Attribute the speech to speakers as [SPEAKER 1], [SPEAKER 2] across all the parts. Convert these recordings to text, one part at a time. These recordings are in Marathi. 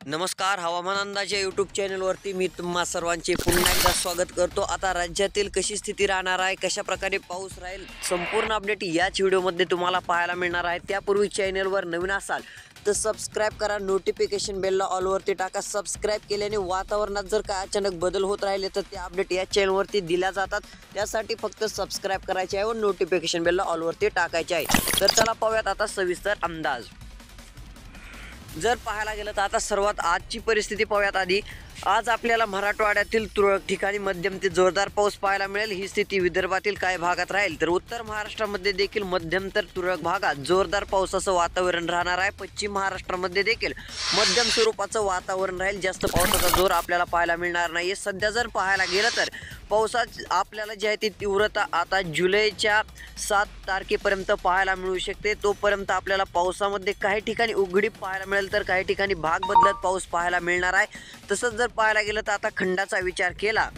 [SPEAKER 1] नमस्कार, हवामान अंदाज या यूट्यूब चॅनलवरती मी तुम्हा सर्वांचे पुन्हा एकदा स्वागत करतो। आता राज्यातील कशी स्थिती राहणार आहे, कशा प्रकारे पाऊस राहील, संपूर्ण अपडेट याच व्हिडिओमध्ये तुम्हाला पाहायला मिळणार आहे। त्यापूर्वी चॅनलवर नवीन असाल तर सबस्क्राईब करा, नोटिफिकेशन बेलला ऑलवरती टाका। सबस्क्राईब केल्याने वातावरणात जर काय अचानक बदल होत राहिले तर ते अपडेट या चॅनलवरती दिल्या जातात। त्यासाठी फक्त सबस्क्राईब करायचे आहे व नोटिफिकेशन बेलला ऑलवरती टाकायचे आहे। तर चला पाहूयात आता सविस्तर अंदाज। जर पाहायला गेलं तर आता सर्वात आजची परिस्थिती पाहूयात। आधी आज आपल्याला मराठवाड्यातील तुरळक ठिकाणी मध्यम ते जोरदार पाऊस पाहायला मिळेल। ही स्थिती विदर्भातील काही भागात राहील, तर उत्तर महाराष्ट्रामध्ये देखील मध्यम तर तुरळक भागात जोरदार पावसाचं वातावरण राहणार आहे। पश्चिम महाराष्ट्रामध्ये देखील मध्यम स्वरूपाचं वातावरण राहील, जास्त पावसाचा जोर आपल्याला पाहायला मिळणार नाही। सध्या जर पाहायला गेलं तर पावसाची आपल्याला जी आहे ती तीव्रता आता जुलैच्या 7 तारखेपर्यंत पाहायला मिळू शकते। तोपर्यंत आपल्याला पावसामध्ये काही ठिकाणी उघडीप पाहायला मिळेल, तर काही ठिकाणी भाग बदलत पाऊस पाहायला मिळणार आहे। तसंच जर पाहायला गेलं तर आता खंडाचा विचार केला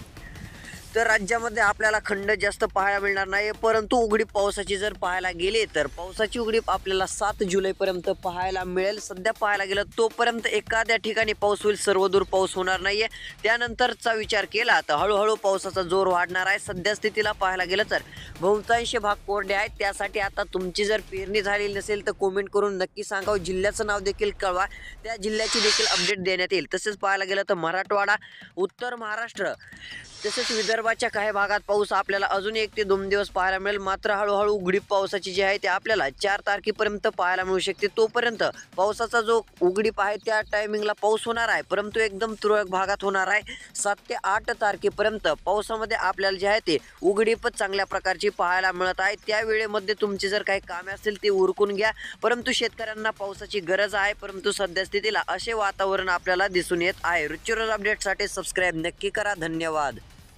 [SPEAKER 1] तर राज्यामध्ये आपल्याला खंड जास्त पाहायला मिळणार नाही, परंतु उघडीप पावसाची जर पाहायला गेले तर पावसाची उघडीप आपल्याला 7 जुलैपर्यंत पाहायला मिळेल। सध्या पाहायला गेलं तोपर्यंत एखाद्या ठिकाणी पाऊस होईल, सर्वदूर पाऊस होणार नाहीये। त्यानंतरचा विचार केला तर हळूहळू पावसाचा जोर वाढणार आहे। सध्या स्थितीला पाहायला गेलं तर बहुतांश भाग कोरडे आहेत। त्यासाठी आता तुमची जर पेरणी झालेली नसेल तर कमेंट करून नक्की सांगा, जिल्ह्याचं नाव देखील कळवा, त्या जिल्ह्याची देखील अपडेट देण्यात येईल। तसेच पाहायला गेलं तर मराठवाडा, उत्तर महाराष्ट्र तसेच विदर्भाच्या काही भागात पाऊस आपल्याला अजून 1 ते 2 दिवस पाहायला मिळेल। मात्र हळूहळू उघडीप पावसाची जी आहे ते आपल्याला 4 तारखेपर्यंत पाहायला मिळू शकते। तोपर्यंत पावसाचा जो उघडीप आहे त्या टायमिंगला पाऊस होणार आहे, परंतु एकदम तुरळक भागात होणार आहे। 7 ते 8 तारखेपर्यंत पावसामध्ये आपल्याला जे आहे ते उघडीपच चांगल्या प्रकारची पाहायला मिळत आहे। त्या वेळेमध्ये तुमचे जर काही कामे असतील ते उरकून घ्या, परंतु शेतकऱ्यांना पावसाची गरज आहे। परंतु सध्या स्थितीला असे वातावरण आपल्याला दिसून येत आहे। रोजच्या रोज अपडेटसाठी सबस्क्राईब नक्की करा। धन्यवाद।